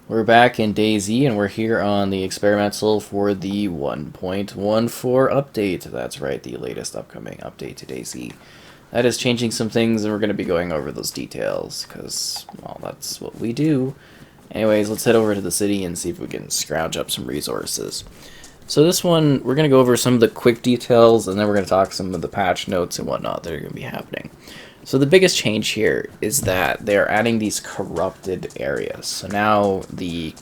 We're back in DayZ, and we're here on the experimental for the 1.14 update. That's right, the latest upcoming update to DayZ. That is changing some things, and we're going to be going over those details, because, well, that's what we do. Anyways, let's head over to the city and see if we can scrounge up some resources. So this one, we're going to go over some of the quick details, and then we're going to talk some of the patch notes and whatnot that are going to be happening. So the biggest change here is that they're adding these corrupted areas. So now the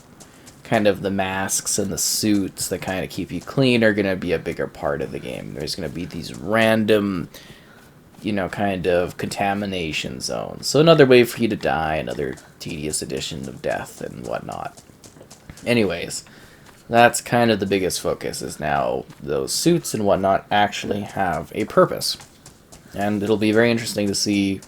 kind of the masks and the suits that kind of keep you clean are going to be a bigger part of the game. There's going to be these random, you know, kind of contamination zones. So another way for you to die, another tedious addition of death and whatnot. Anyways, that's kind of the biggest focus, is now those suits and whatnot actually have a purpose. And it'll be very interesting to see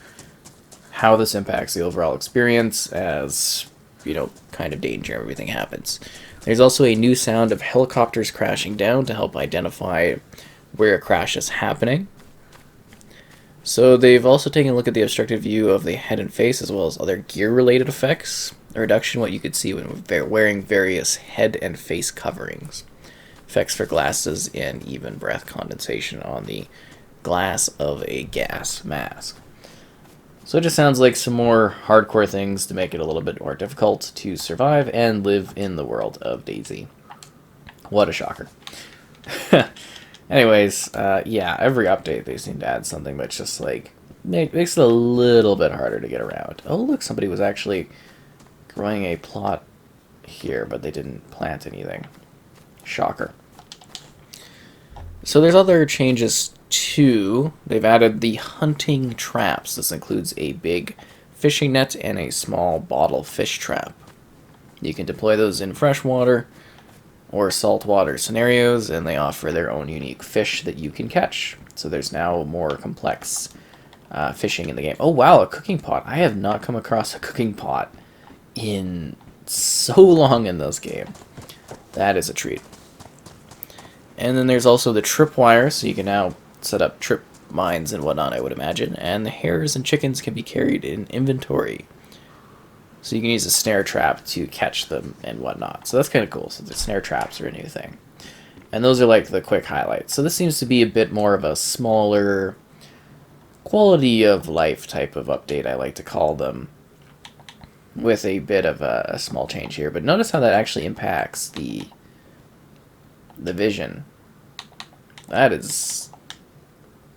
how this impacts the overall experience as, you know, kind of danger and everything happens. There's also a new sound of helicopters crashing down to help identify where a crash is happening. So they've also taken a look at the obstructed view of the head and face, as well as other gear-related effects. A reduction in what you could see when wearing various head and face coverings. Effects for glasses and even breath condensation on the glass of a gas mask. So it just sounds like some more hardcore things to make it a little bit more difficult to survive and live in the world of DayZ. What a shocker. Anyways, yeah, every update they seem to add something that's just like makes it a little bit harder to get around. Oh, look, somebody was actually growing a plot here, but they didn't plant anything. Shocker. So there's other changes too. They've added the hunting traps. This includes a big fishing net and a small bottle fish trap. You can deploy those in freshwater or saltwater scenarios, and they offer their own unique fish that you can catch. So there's now more complex fishing in the game. Oh wow, a cooking pot. I have not come across a cooking pot in so long in this game. That is a treat. And then there's also the tripwire, so you can now set up trip mines and whatnot, I would imagine. And the hares and chickens can be carried in inventory. So you can use a snare trap to catch them and whatnot. So that's kind of cool. So the snare traps are a new thing. And those are like the quick highlights. So this seems to be a bit more of a smaller quality of life type of update, I like to call them, with a bit of a small change here. But notice how that actually impacts the vision. That is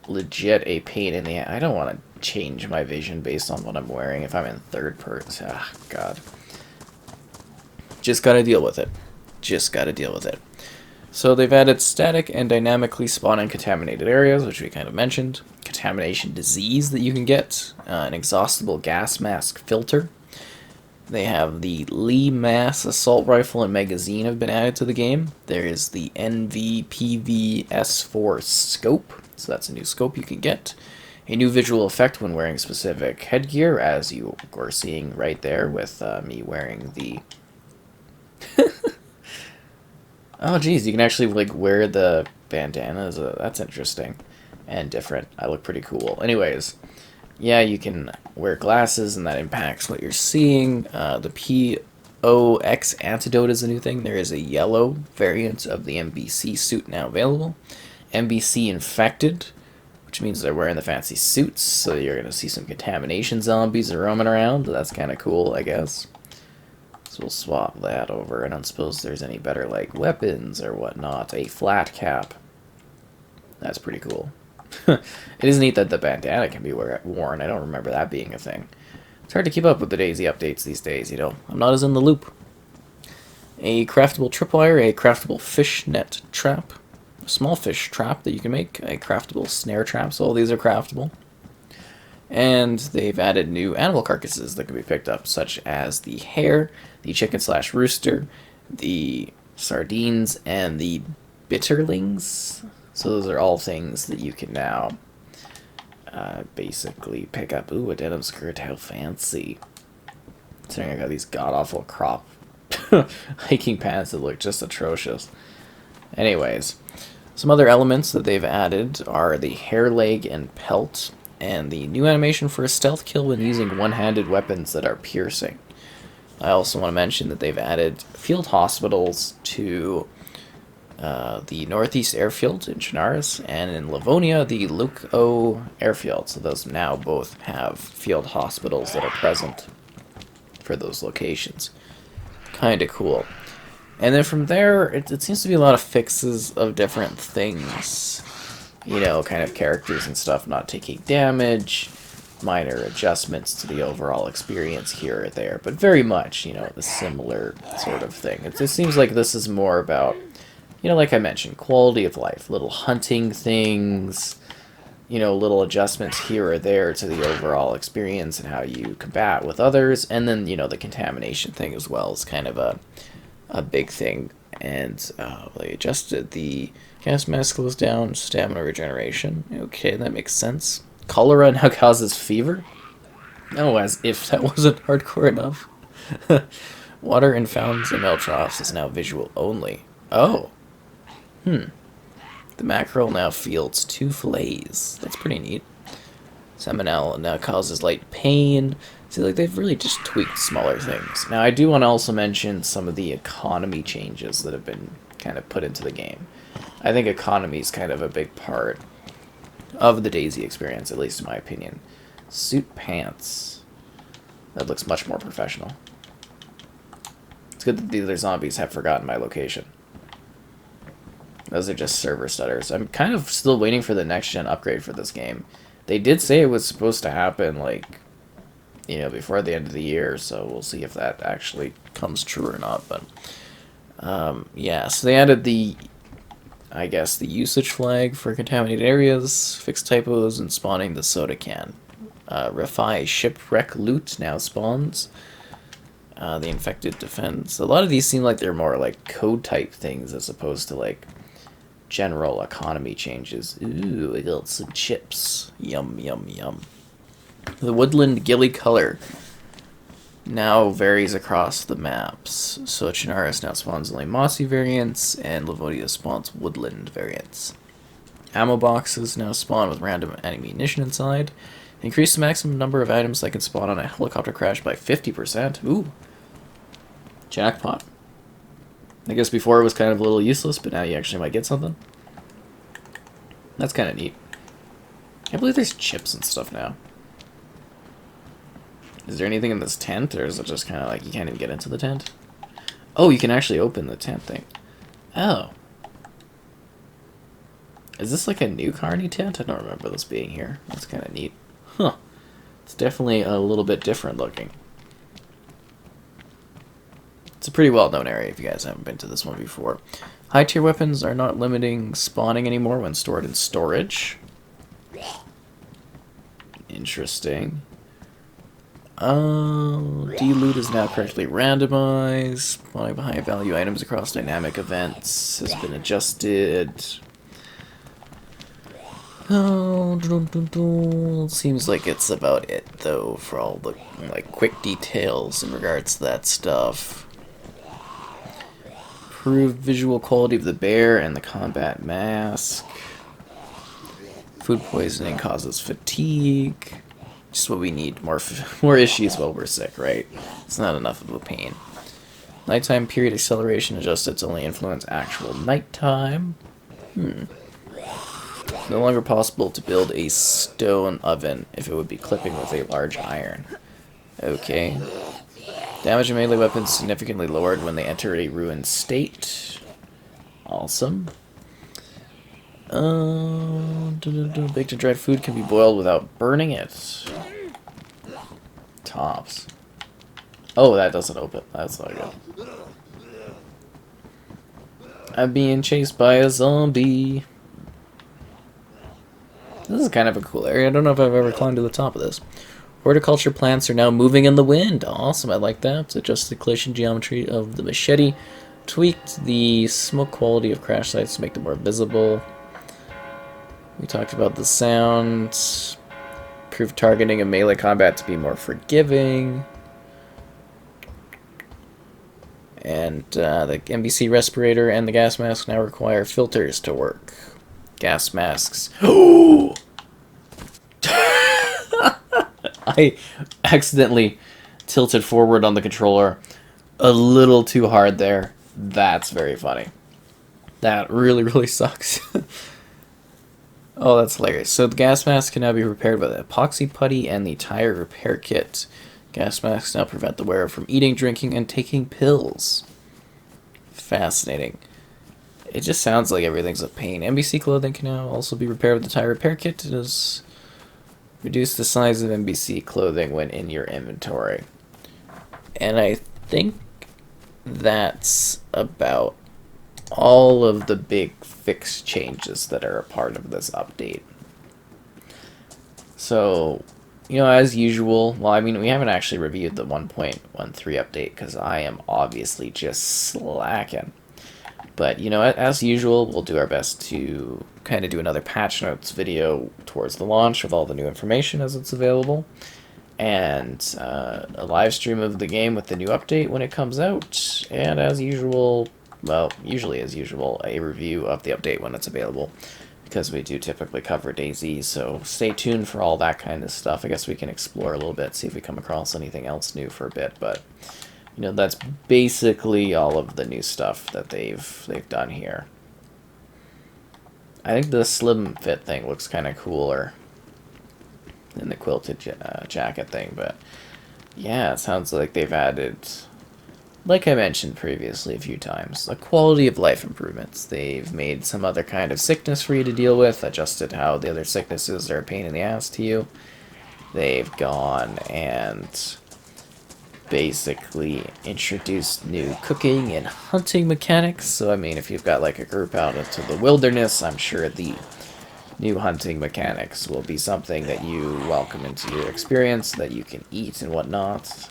legit a pain in the ass. I don't want to change my vision based on what I'm wearing if I'm in third person. Ah, God. Just gotta deal with it. Just gotta deal with it. So they've added static and dynamically spawning contaminated areas, which we kind of mentioned. Contamination disease that you can get. An exhaustible gas mask filter. They have the Lee Mass assault rifle and magazine have been added to the game. There is the NVPV-S4 scope, so that's a new scope you can get. A new visual effect when wearing specific headgear, as you are seeing right there with me wearing the... Oh geez, you can actually like wear the bandanas. That's interesting and different. I look pretty cool. Anyways. Yeah, you can wear glasses, and that impacts what you're seeing. The POX antidote is a new thing. There is a yellow variant of the MBC suit now available. MBC infected, which means they're wearing the fancy suits, so you're going to see some contamination zombies roaming around. That's kind of cool, I guess. So we'll swap that over. I don't suppose there's any better, like, weapons or whatnot. A flat cap. That's pretty cool. It is neat that the bandana can be worn. I don't remember that being a thing. It's hard to keep up with the DayZ updates these days, you know. I'm not as in the loop. A craftable tripwire, a craftable fish net trap, a small fish trap that you can make, a craftable snare trap, so all these are craftable. And they've added new animal carcasses that can be picked up, such as the hare, the chicken/rooster, the sardines, and the bitterlings. So those are all things that you can now basically pick up. Ooh, a denim skirt, how fancy. Considering I got these god-awful crop hiking pants that look just atrocious. Anyways, some other elements that they've added are the hair leg and pelt, and the new animation for a stealth kill when using one-handed weapons that are piercing. I also want to mention that they've added field hospitals to the Northeast Airfield in Chernarus, and in Livonia, the Luke-O Airfield. So those now both have field hospitals that are present for those locations. Kind of cool. And then from there, it seems to be a lot of fixes of different things. You know, kind of characters and stuff not taking damage, minor adjustments to the overall experience here or there, but very much, you know, the similar sort of thing. It seems like this is more about, you know, like I mentioned, quality of life, little hunting things, you know, little adjustments here or there to the overall experience and how you combat with others, and then, you know, the contamination thing as well is kind of a big thing. And they adjusted the gas mask slows down stamina regeneration. Okay, that makes sense. Cholera now causes fever? Oh, as if that wasn't hardcore enough. Water in fountains and melt troughs is now visual only. Oh. The mackerel now fields 2 fillets. That's pretty neat. Salmonella now causes light pain. See, like, they've really just tweaked smaller things. Now, I do want to also mention some of the economy changes that have been kind of put into the game. I think economy is kind of a big part of the DayZ experience, at least in my opinion. Suit pants. That looks much more professional. It's good that the other zombies have forgotten my location. Those are just server stutters. I'm kind of still waiting for the next-gen upgrade for this game. They did say it was supposed to happen, like, you know, before the end of the year, so we'll see if that actually comes true or not. But, yeah, so they added the, I guess, the usage flag for contaminated areas, fixed typos, and spawning the soda can. Refi shipwreck loot now spawns. The infected defense. A lot of these seem like they're more like code type things as opposed to like general economy changes. Ooh, I got some chips. Yum, yum, yum. The woodland gilly color now varies across the maps. So Chernarus now spawns only mossy variants, and Livonia spawns woodland variants. Ammo boxes now spawn with random ammunition inside. Increase the maximum number of items that can spawn on a helicopter crash by 50%. Ooh. Jackpot. I guess before it was kind of a little useless, but now you actually might get something. That's kind of neat. I believe there's chips and stuff now. Is there anything in this tent, or is it just kind of like you can't even get into the tent? Oh, you can actually open the tent thing. Oh. Is this like a new Carney tent? I don't remember this being here. That's kind of neat. Huh. It's definitely a little bit different looking. It's a pretty well-known area if you guys haven't been to this one before. High-tier weapons are not limiting spawning anymore when stored in storage. Interesting. D-loot is now correctly randomized. Spawning of high-value items across dynamic events has been adjusted. Oh, seems like it's about it, though, for all the like quick details in regards to that stuff. Improved visual quality of the bear and the combat mask. Food poisoning causes fatigue. Just what we need. More issues while we're sick, right? It's not enough of a pain. Nighttime period acceleration adjusted to only influence actual nighttime. No longer possible to build a stone oven if it would be clipping with a large iron. Okay. Damage of melee weapons significantly lowered when they enter a ruined state. Awesome. Baked and dried food can be boiled without burning it. Tops. Oh, that doesn't open. That's not good. I'm being chased by a zombie. This is kind of a cool area. I don't know if I've ever climbed to the top of this. Horticulture plants are now moving in the wind. Awesome, I like that. Adjust the collision geometry of the machete. Tweaked the smoke quality of crash sites to make them more visible. We talked about the sound. Improved targeting of melee combat to be more forgiving. And the NBC respirator and the gas mask now require filters to work. Gas masks. I accidentally tilted forward on the controller a little too hard there. That's very funny. That really, really sucks. Oh, that's hilarious. So the gas mask can now be repaired with epoxy putty and the tire repair kit. Gas masks now prevent the wearer from eating, drinking, and taking pills. Fascinating. It just sounds like everything's a pain. NBC clothing can now also be repaired with the tire repair kit. It has reduced the size of NBC clothing when in your inventory. And I think that's about all of the big fix changes that are a part of this update. So, you know, as usual, well, I mean, we haven't actually reviewed the 1.13 update because I am obviously just slacking. But, you know, as usual, we'll do our best to kind of do another patch notes video towards the launch with all the new information as it's available. And a live stream of the game with the new update when it comes out. And as usual, well, usually as usual, a review of the update when it's available. Because we do typically cover DayZ, so stay tuned for all that kind of stuff. I guess we can explore a little bit, see if we come across anything else new for a bit, but you know, that's basically all of the new stuff that they've done here. I think the slim fit thing looks kind of cooler than the quilted jacket thing, but yeah, it sounds like they've added, like I mentioned previously a few times, the quality of life improvements. They've made some other kind of sickness for you to deal with, adjusted how the other sicknesses are a pain in the ass to you. They've gone and basically introduced new cooking and hunting mechanics. So, I mean, if you've got like a group out into the wilderness, I'm sure the new hunting mechanics will be something that you welcome into your experience, that you can eat and whatnot.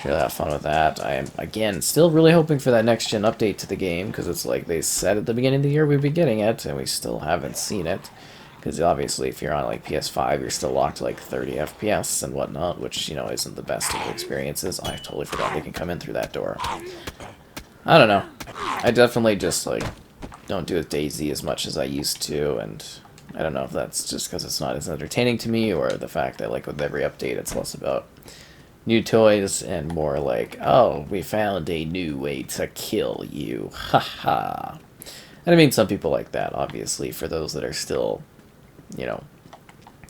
Really have fun with that. I am, again, still really hoping for that next-gen update to the game, because it's like they said at the beginning of the year we'd be getting it, and we still haven't seen it. Because obviously, if you're on like PS5, you're still locked to like 30 FPS and whatnot, which, you know, isn't the best of experiences. I totally forgot they can come in through that door. I don't know. I definitely just, like, don't do with DayZ as much as I used to, and I don't know if that's just because it's not as entertaining to me, or the fact that, like, with every update, it's less about new toys and more like, oh, we found a new way to kill you. Haha. And I mean, some people like that, obviously, for those that are still, you know,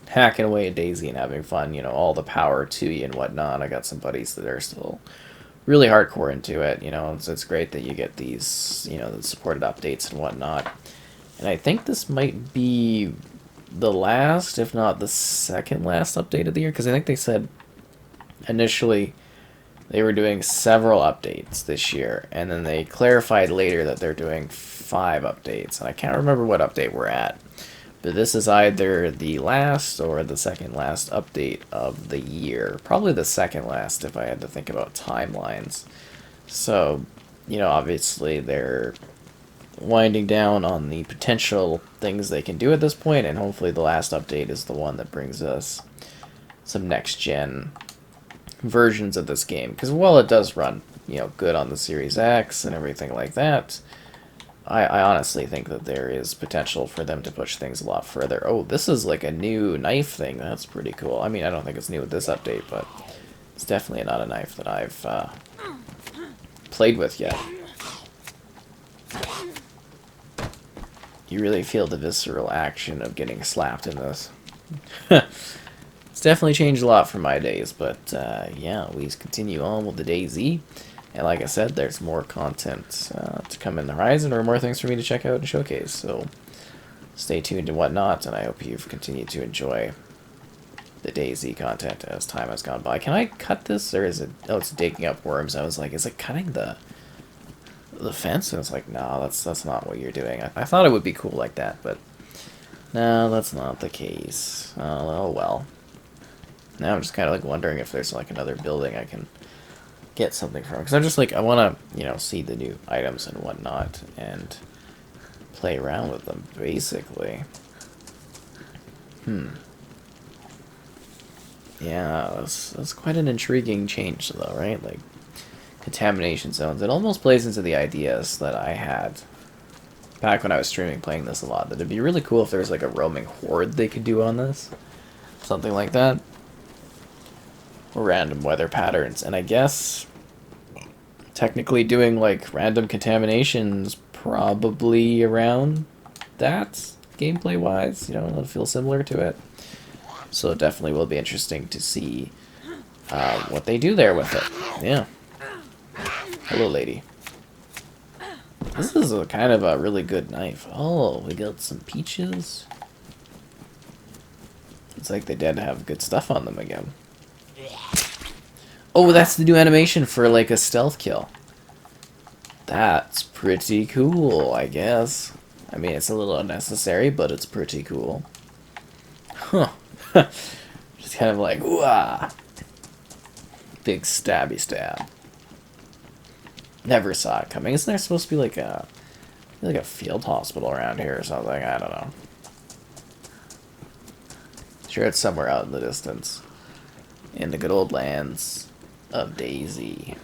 hacking away at DayZ and having fun, you know, all the power to you and whatnot. I got some buddies that are still really hardcore into it, you know, it's great that you get these, you know, the supported updates and whatnot. And I think this might be the last, if not the second last update of the year, because I think they said initially they were doing several updates this year, and then they clarified later that they're doing 5 updates, and I can't remember what update we're at. But this is either the last or the second last update of the year. Probably the second last if I had to think about timelines. So, you know, obviously they're winding down on the potential things they can do at this point, and hopefully the last update is the one that brings us some next-gen versions of this game. Because while it does run, you know, good on the Series X and everything like that, I honestly think that there is potential for them to push things a lot further. Oh, this is like a new knife thing. That's pretty cool. I mean, I don't think it's new with this update, but it's definitely not a knife that I've played with yet. You really feel the visceral action of getting slapped in this. It's definitely changed a lot from my days, but yeah, we continue on with the DayZ. And like I said, there's more content to come in the horizon, or more things for me to check out and showcase. So stay tuned and whatnot, and I hope you've continued to enjoy the DayZ content as time has gone by. Can I cut this, or is it... Oh, it's digging up worms. I was like, is it cutting the fence? And it's like, no, that's not what you're doing. I thought it would be cool like that, but no, that's not the case. Oh well. Now I'm just kind of like wondering if there's like another building I can get something from, because I'm just like, I want to, you know, see the new items and whatnot and play around with them, basically. Yeah, that's quite an intriguing change, though, right? Like, contamination zones. It almost plays into the ideas that I had back when I was streaming playing this a lot, that it'd be really cool if there was like a roaming horde they could do on this. Something like that. or random weather patterns. And I guess technically doing like random contaminations probably around that gameplay wise. You know, it'll feel similar to it. So it definitely will be interesting to see what they do there with it. Yeah. Hello, lady. This is a kind of a really good knife. Oh, we got some peaches. It's like they did have good stuff on them again. Oh, that's the new animation for like a stealth kill. That's pretty cool, I guess. I mean, it's a little unnecessary, but it's pretty cool. Huh. Just kind of like, ooh-ah. Big stabby stab. Never saw it coming. Isn't there supposed to be like a field hospital around here or something? I don't know. Sure, it's somewhere out in the distance. In the good old lands of DayZ.